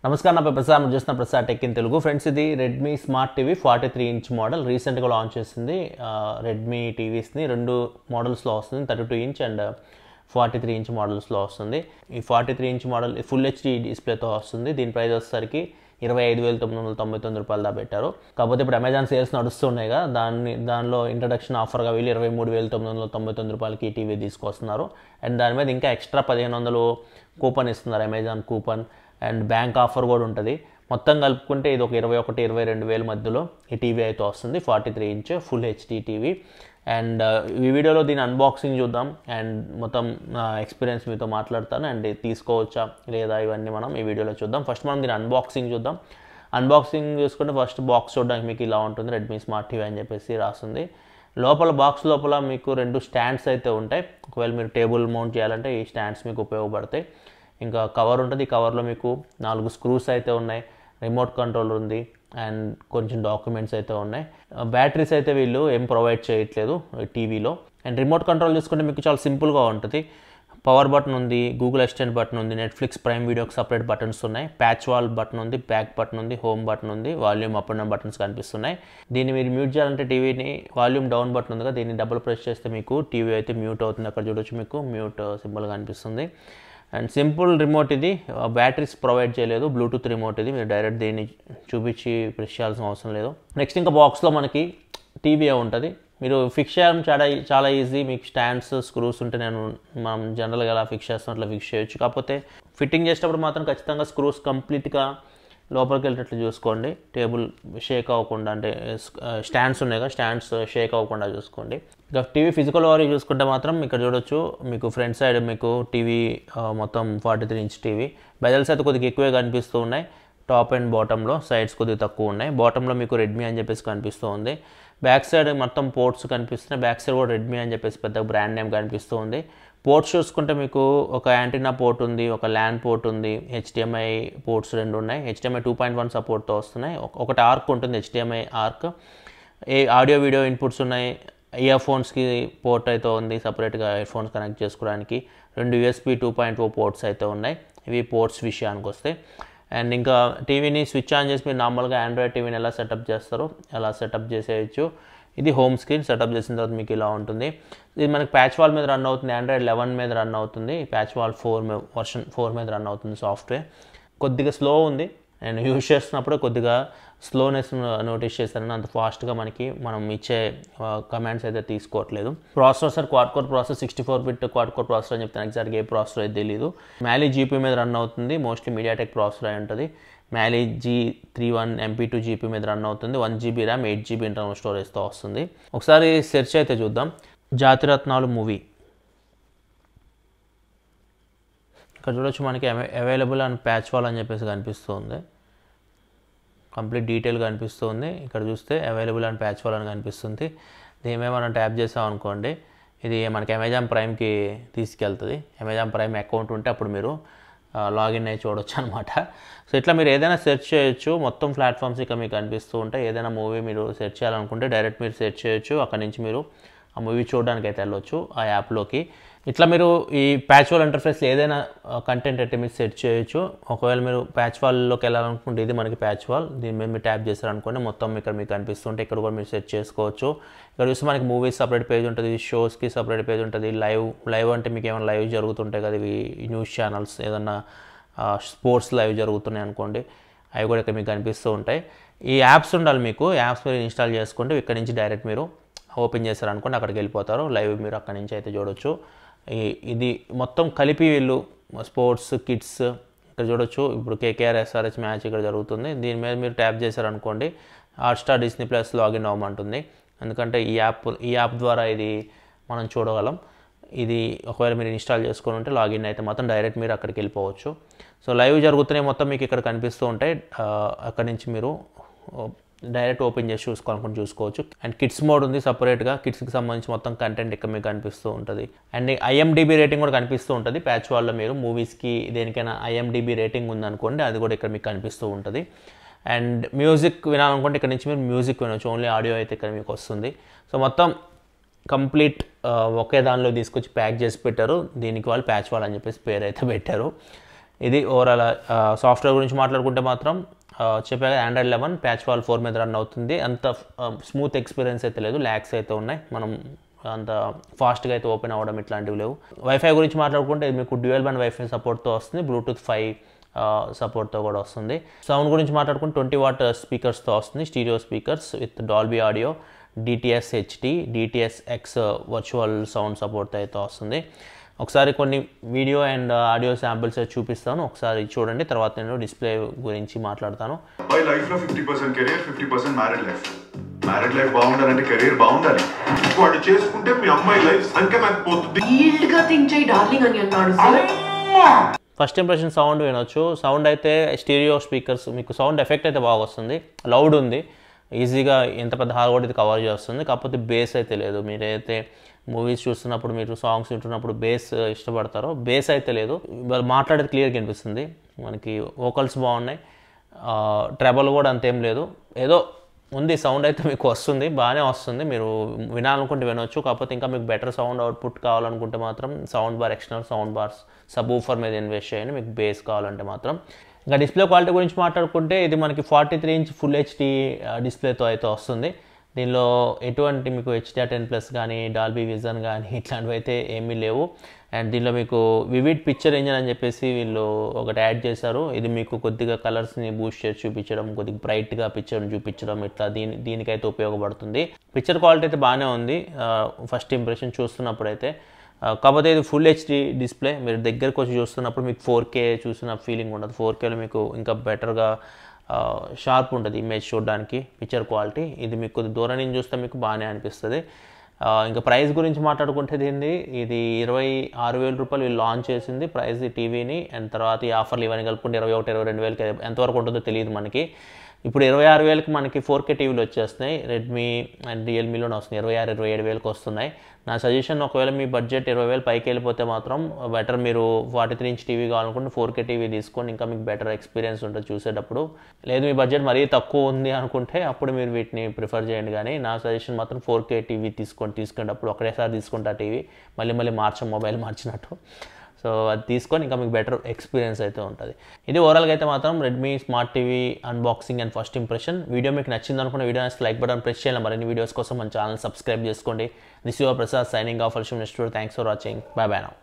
నమస్కారం నా పేరు ప్రసాద్ మీరు చూస్తున్న Prasad tech in Telugu friends ఇది Redmi smart TV 43 inch model రీసెంట్గా లాంచ్ చేసింది రెడ్మీ టీవీస్ని రెండు మోడల్స్లో వస్తుంది 32 ఇంచ్ అండ్ 43 ఇంచ్ మోడల్స్లో వస్తుంది ఈ 43 ఇంచ్ మోడల్ ఫుల్ హెచ్డి డిస్ప్లేతో వస్తుంది దీని ప్రైస్ వచ్చేసరికి 25,999 రూపాయలు దా పెట్టారు కాకపోతే ఇప్పుడు అమెజాన్ సేల్స్ నడుస్తున్నాయి కదా దానిలో ఇంట్రడక్షన్ ఆఫర్గా వీళ్ళు 23,999 రూపాయలకి ఈ టీవీ తీసుకొస్తున్నారు అండ్ దాని మీద ఇంకా ఎక్స్ట్రా 1,500 కూపన్ ఇస్తున్నారు Amazon coupon and bank offer కూడా ఉంటుంది మొత్తం కలుపుకుంటే ఇది ఒక 21-22 మధ్యలో ఈ టీవీ అయితే వస్తుంది 43 inch full HD TV and ఈ వీడియోలో దీని అన్బాక్సింగ్ చూద్దాం అండ్ మొత్తం ఎక్స్పీరియన్స్ మీతో మాట్లాడతాను అండ్ తీసుకోవచ్చా లేదా ఇవన్నీ మనం ఈ వీడియోలో చూద్దాం ఫస్ట్ మనం దీని అన్బాక్సింగ్ చూద్దాం అన్బాక్సింగ్ చూసుకుంటే ఫస్ట్ బాక్స్ చూడడానికి మీకు ఇలా ఉంటుంది రెడ్మీ స్మార్ట్ టీవీ అని చెప్పేసి రాస్తుంది లోపల బాక్స్ లోపల మీకు రెండు స్టాండ్స్ అయితే ఉంటాయి ఒకవేళ మీరు టేబుల్ మౌంట్ చేయాలంటే ఈ స్టాండ్స్ మీకు ఉపయోగపడతాయి ఇంకా కవర్ ఉంటుంది ఈ కవర్లో మీకు 4 స్క్రూస్ అయితే ఉన్నాయి రిమోట్ కంట్రోలర్ ఉంది అండ్ కొంచెం డాక్యుమెంట్స్ అయితే ఉన్నాయి బ్యాటరీస్ అయితే వీళ్ళు ఏం ప్రొవైడ్ చేయట్లేదు టీవీలో అండ్ రిమోట్ కంట్రోల్ చూసుకుంటే మీకు చాలా సింపుల్గా ఉంటుంది పవర్ బటన్ ఉంది గూగుల్ అసిస్టెంట్ బటన్ ఉంది నెట్ఫ్లిక్స్ ప్రైమ్ వీడియోకి సపరేట్ బటన్స్ ఉన్నాయి ప్యాచ్ వాల్ బటన్ ఉంది బ్యాక్ బటన్ ఉంది హోమ్ బటన్ ఉంది volume up and down buttons కనిపిస్తున్నాయి దీన్ని మీరు మ్యూట్ చేయాలంటే టీవీని వాల్యూమ్ డౌన్ బటన్ ఉంది కదా దీన్ని డబుల్ ప్రెస్ చేస్తే మీకు టీవీ అయితే మ్యూట్ అవుతుంది అక్కడ చూడొచ్చు మీకు మ్యూట్ సింబల్ కనిపిస్తుంది అండ్ సింపుల్ రిమోట్ ఇది బ్యాటరీస్ ప్రొవైడ్ చేయలేదు బ్లూటూత్ రిమోట్ ఇది మీరు డైరెక్ట్ దీన్ని చూపించి ప్రెస్ చేయాల్సిన అవసరం లేదు నెక్స్ట్ ఇంకా బాక్స్లో మనకి టీవీ ఉంటుంది మీరు ఫిక్స్ చేయడం చాలా ఈజీ మీకు స్టాండ్స్ స్క్రూస్ ఉంటే మనం జనరల్గా ఎలా ఫిక్స్ చేస్తాం అట్లా ఫిక్స్ చేయొచ్చు కాకపోతే ఫిట్టింగ్ చేసేటప్పుడు మాత్రం ఖచ్చితంగా స్క్రూస్ కంప్లీట్గా లోపలికి వెళ్ళేటట్లు చూసుకోండి టేబుల్ షేక్ అవ్వకుండా అంటే స్టాండ్స్ ఉన్నాయి కదా స్టాండ్స్ షేక్ అవ్వకుండా చూసుకోండి ఇక టీవీ ఫిజికల్ ఓవర్ చూసుకుంటే మాత్రం ఇక్కడ చూడొచ్చు మీకు ఫ్రంట్ సైడ్ మీకు టీవీ మొత్తం 43 ఇంచ్ టీవీ బెజల్స్ అయితే కొద్దిగా ఎక్కువే కనిపిస్తూ ఉన్నాయి టాప్ అండ్ బాటంలో సైడ్స్ కొద్దిగా తక్కువ ఉన్నాయి బాటంలో మీకు రెడ్మీ అని చెప్పేసి కనిపిస్తూ ఉంది బ్యాక్ సైడ్ మొత్తం పోర్ట్స్ కనిపిస్తున్నాయి బ్యాక్ సైడ్ కూడా రెడ్మీ అని చెప్పేసి పెద్ద బ్రాండ్ నేమ్ కనిపిస్తూ ఉంది పోర్ట్స్ చూసుకుంటే మీకు ఒక యాంటీనా పోర్ట్ ఉంది ఒక ల్యాన్ పోర్ట్ ఉంది హెచ్డిఎంఐ పోర్ట్స్ రెండు ఉన్నాయి హెచ్డిఎంఐ 2.1 సపోర్ట్తో వస్తున్నాయి ఒకటి ఆర్క్ ఉంటుంది HDMI arc audio video inputs ఉన్నాయి ఇయర్ ఫోన్స్కి పోర్ట్ అయితే ఉంది సపరేట్గా ఇయర్ ఫోన్స్ కనెక్ట్ చేసుకోవడానికి రెండు USB 2.0 పోర్ట్స్ అయితే ఉన్నాయి ఇవి పోర్ట్స్ విషయానికి వస్తే అండ్ ఇంకా టీవీని స్విచ్ ఆన్ చేసి మీరు నార్మల్గా ఆండ్రాయిడ్ టీవీని ఎలా సెటప్ చేస్తారో అలా సెటప్ చేసేయచ్చు ఇది హోమ్ స్క్రీన్ సెటప్ చేసిన తర్వాత మీకు ఇలా ఉంటుంది ఇది మనకి ప్యాచ్ వాల్ మీద రన్ అవుతుంది ఆండ్రాయిడ్ 11 మీద రన్ అవుతుంది ప్యాచ్ వాల్ 4 వర్షన్ 4 మీద రన్ అవుతుంది సాఫ్ట్వేర్ కొద్దిగా స్లో ఉంది అండ్ యూజ్ చేస్తున్నప్పుడు కొద్దిగా స్లోనెస్ నోటీస్ చేశారని అంత ఫాస్ట్గా మనం ఇచ్చే కమాండ్స్ అయితే తీసుకోవట్లేదు ప్రాసెసర్ క్వాడ్ కోర్ ప్రాసెసర్ 64-బిట్ క్వాడ్ కోర్ ప్రాసెసర్ అని చెప్తాను ఎగ్జాక్ట్గా ఏ ప్రాసెసర్ అయితే తెలియదు మ్యాలీ జీపీ మీద రన్ అవుతుంది మోస్ట్లీ మీడియాటెక్ ప్రాసెసర్ అయి ఉంటుంది మ్యాలీ G31 MP2 జీపీ మీద రన్ అవుతుంది 1GB ర్యామ్ 8GB ఇంటర్నల్ స్టోరేజ్తో వస్తుంది ఒకసారి సెర్చ్ అయితే చూద్దాం జాతిరత్నాలు మూవీ ఇక్కడ చూడొచ్చు మనకి అవైలబుల్ అండ్ ప్యాచ్ వాల్ అని చెప్పేసి కనిపిస్తుంది కంప్లీట్ డీటెయిల్గా కనిపిస్తుంది ఇక్కడ చూస్తే అవైలబుల్ అండ్ ప్యాచ్ వాల్ అని కనిపిస్తుంది దీని మనం ట్యాప్ చేసామనుకోండి ఇది మనకి అమెజాన్ ప్రైమ్కి తీసుకెళ్తుంది అమెజాన్ ప్రైమ్ అకౌంట్ ఉంటే అప్పుడు మీరు లాగిన్ అయ్యి చూడొచ్చు అనమాట సో ఇట్లా మీరు ఏదైనా సెర్చ్ చేయొచ్చు మొత్తం ప్లాట్ఫామ్స్ ఇక మీకు కనిపిస్తూ ఉంటాయి ఏదైనా మూవీ మీరు సెర్చ్ చేయాలనుకుంటే డైరెక్ట్ మీరు సెర్చ్ చేయొచ్చు అక్కడ నుంచి మీరు ఆ మూవీ చూడడానికి అయితే వెళ్ళొచ్చు ఆ యాప్లోకి ఇట్లా మీరు ఈ ప్యాచ్ వాల్ ఇంటర్ఫేస్లో ఏదైనా కంటెంట్ అయితే మీరు సెర్చ్ చేయొచ్చు ఒకవేళ మీరు ప్యాచ్ వాల్లోకి వెళ్ళాలనుకుంటే ఇది మనకి ప్యాచ్ వాల్ దీని మీద మీరు ట్యాప్ చేశారనుకోండి మొత్తం ఇక్కడ మీకు కనిపిస్తుంటే ఇక్కడ కూడా మీరు సెర్చ్ చేసుకోవచ్చు ఇక్కడ చూస్తే మనకి మూవీస్ సపరేట్ పేజ్ ఉంటుంది షోస్కి సపరేట్ పేజ్ ఉంటుంది లైవ్ అంటే మీకు ఏమైనా లైవ్ జరుగుతుంటాయి కదా ఇవి న్యూస్ ఛానల్స్ ఏదన్నా స్పోర్ట్స్ లైవ్ జరుగుతున్నాయి అనుకోండి అవి కూడా ఇక్కడ మీకు కనిపిస్తూ ఉంటాయి ఈ యాప్స్ ఉండాలి మీకు యాప్స్ మీరు ఇన్స్టాల్ చేసుకుంటే ఇక్కడ నుంచి డైరెక్ట్ మీరు ఓపెన్ చేశారనుకోండి అక్కడికి వెళ్ళిపోతారు లైవ్ మీరు అక్కడి నుంచి అయితే చూడొచ్చు ఇది మొత్తం కలిపి వీళ్ళు స్పోర్ట్స్ కిడ్స్ ఇక్కడ చూడొచ్చు ఇప్పుడు KKR SRH మ్యాచ్ ఇక్కడ జరుగుతుంది దీని మీద మీరు ట్యాప్ చేశారనుకోండి హాట్స్టార్ డిస్నీ ప్లస్ లాగిన్ అవ్వమంటుంది ఎందుకంటే ఈ యాప్ ద్వారా ఇది మనం చూడగలం ఇది ఒకవేళ మీరు ఇన్స్టాల్ చేసుకొని ఉంటే లాగిన్ అయితే మాత్రం డైరెక్ట్ మీరు అక్కడికి వెళ్ళిపోవచ్చు సో లైవ్ జరుగుతున్నాయి మొత్తం మీకు ఇక్కడ కనిపిస్తూ ఉంటాయి అక్కడి నుంచి మీరు డైరెక్ట్ ఓపెన్ చేసి చూసుకోవచ్చు అండ్ కిడ్స్ మోడ్ ఉంది సపరేట్గా కిడ్స్కి సంబంధించి మొత్తం కంటెంట్ ఇక్కడ మీకు కనిపిస్తూ ఉంటుంది అండ్ IMDb రేటింగ్ కూడా కనిపిస్తూ ఉంటుంది ప్యాచ్ వాల్లో మీరు మూవీస్కి దేనికైనా IMDb రేటింగ్ ఉందనుకోండి అది కూడా ఇక్కడ మీకు కనిపిస్తూ ఉంటుంది అండ్ మ్యూజిక్ వినాలనుకుంటే ఇక్కడ నుంచి మీరు మ్యూజిక్ వినొచ్చు ఓన్లీ ఆడియో అయితే ఇక్కడ మీకు వస్తుంది సో మొత్తం కంప్లీట్ ఒకే దానిలో తీసుకొచ్చి ప్యాక్ చేసి పెట్టారు దీనికి వాళ్ళు ప్యాచ్ వాల్ అని చెప్పేసి పేరు అయితే పెట్టారు ఇది ఓవరాల్ సాఫ్ట్వేర్ గురించి మాట్లాడుకుంటే మాత్రం చెప్పాక Android 11 ప్యాచ్ వాల్ 4 మీద రన్ అవుతుంది. అంత స్మూత్ ఎక్స్పీరియన్స్ అయితే లేదు, ల్యాగ్స్ అయితే ఉన్నాయి, మనం అంత ఫాస్ట్గా అయితే ఓపెన్ అవ్వడం ఇట్లాంటివి లేవు. వైఫై గురించి మాట్లాడుకుంటే ఇది మీకు డ్యూయల్ బ్యాండ్ వైఫై సపోర్ట్తో వస్తుంది, బ్లూటూత్ 5 సపోర్ట్తో కూడా వస్తుంది. సౌండ్ గురించి మాట్లాడుకుంటే 20 వాట్ స్పీకర్స్తో వస్తుంది, stereo speakers with Dolby audio, DTS HD, DTS X virtual sound సపోర్ట్తో అయితే వస్తుంది. ఒకసారి కొన్ని వీడియో అండ్ ఆడియో శాంపిల్స్ చూపిస్తాను, ఒకసారి చూడండి, తర్వాత నేను డిస్ప్లే గురించి మాట్లాడతాను. మై లైఫ్ లో 50% career, 50% married life. Married life బాగుండాలంటే కెరీర్ బాగుండాలి. వాడు చేసుకుంటే మీ అమ్మాయి లైఫ్ సంఖ్యమైపోతుంది. ఈల్డ్ గా థింక్ చేయి డార్లింగ్ అని అన్నాడు సార్. ఫస్ట్ ఇంప్రెషన్ సౌండ్ వినొచ్చు. సౌండ్ అయితే స్టీరియో స్పీకర్స్, మీకు సౌండ్ ఎఫెక్ట్ అయితే బాగా వస్తుంది, లౌడ్ ఉంది, ఈజీగా ఎంత పెద్ద హాల్ కూడా ఇది కవర్ చేస్తుంది. కాకపోతే బేస్ అయితే లేదు. మీరైతే మూవీస్ చూస్తున్నప్పుడు, మీరు సాంగ్స్ వింటున్నప్పుడు బేస్ ఇష్టపడతారో, బేస్ అయితే లేదు. మాట్లాడేది క్లియర్గా అనిపిస్తుంది, మనకి వోకల్స్ బాగున్నాయి, ట్రబుల్ కూడా అంతేం లేదు, ఏదో ఉంది, సౌండ్ అయితే మీకు వస్తుంది, బాగానే వస్తుంది, మీరు వినాలనుకుంటే వినొచ్చు. కాకపోతే ఇంకా మీకు బెటర్ సౌండ్ అవుట్పుట్ కావాలనుకుంటే మాత్రం sound bar, external sound bars, sub woofer మీద ఇన్వెస్ట్ చేయండి మీకు బేస్ కావాలంటే మాత్రం. ఇంకా డిస్ప్లే క్వాలిటీ గురించి మాట్లాడుకుంటే ఇది మనకి 43 ఇంచ్ ఫుల్ హెచ్డి డిస్ప్లేతో అయితే వస్తుంది. దీనిలో ఎటువంటి మీకు HDR10+ కానీ, డాల్బీ విజన్ కానీ ఇట్లాంటివి అయితే ఏమీ లేవు. అండ్ దీనిలో మీకు వివిడ్ పిక్చర్ ఇంజన్ అని చెప్పేసి వీళ్ళు ఒకటి యాడ్ చేశారు. ఇది మీకు కొద్దిగా కలర్స్ని బూస్ట్ చేసి చూపించడం, కొద్దిగా బ్రైట్గా పిక్చర్ని చూపించడం, ఇట్లా దీనికైతే ఉపయోగపడుతుంది. పిక్చర్ క్వాలిటీ అయితే బాగానే ఉంది ఫస్ట్ ఇంప్రెషన్ చూస్తున్నప్పుడు అయితే. కాకపోతే ఇది ఫుల్ హెచ్డి డిస్ప్లే, మీరు దగ్గరకు వచ్చి చూస్తున్నప్పుడు మీకు 4K చూసిన ఫీలింగ్ ఉండదు. 4Kలో మీకు ఇంకా బెటర్గా షార్ప్ ఉంటుంది ఇమేజ్ చూడడానికి, పిక్చర్ క్వాలిటీ. ఇది మీకు కొద్ది దూరం నుంచి చూస్తే మీకు బాగానే అనిపిస్తుంది. ఇంకా ప్రైస్ గురించి మాట్లాడుకుంటే ఇది 26,000 రూపాయలు వీళ్ళు లాంచ్ చేసింది ప్రైస్ ఈ టీవీని. అండ్ తర్వాత ఈ ఆఫర్లు ఇవన్నీ కలుపుకుంటే 21,000-22,000 ఎంతవరకు ఉంటుందో తెలియదు మనకి. ఇప్పుడు 26,000కి మనకి 4K టీవీలు వచ్చేస్తున్నాయి, రెడ్మీ అండ్ రియల్మీలోనే వస్తున్నాయి, 26,000-27,000కి వస్తున్నాయి. నా సజెషన్, ఒకవేళ మీ బడ్జెట్ 20,000 పైకి వెళ్ళిపోతే మాత్రం బెటర్ మీరు 43 ఇంచ్ టీవీ కావాలనుకుంటే 4K టీవీ తీసుకోండి, ఇంకా మీకు బెటర్ ఎక్స్పీరియన్స్ ఉంటుంది చూసేటప్పుడు. లేదు మీ బడ్జెట్ మరీ తక్కువ ఉంది అనుకుంటే అప్పుడు మీరు వీటిని ప్రిఫర్ చేయండి. కానీ నా సజెషన్ మాత్రం 4K టీవీ తీసుకునేటప్పుడు ఒకటేసారి తీసుకుంటా టీవీ, మళ్ళీ మొబైల్ మార్చినట్టు. సో అది తీసుకొని ఇంకా మీకు బెటర్ ఎక్స్పీరియన్స్ అయితే ఉంటుంది. ఇది ఓవరాల్గా అయితే మాత్రం Redmi smart TV unboxing and first impression. Video మీకు నచ్చింది అనుకున్న వీడియో లైక్ బటన్ ప్రెస్ చేయాలి. మరిన్ని వీడియోస్ కోసం మన ఛానల్ సబ్స్క్రైబ్ చేసుకోండి. This your Prasad signing off. Next video. Thanks for watching. By by now.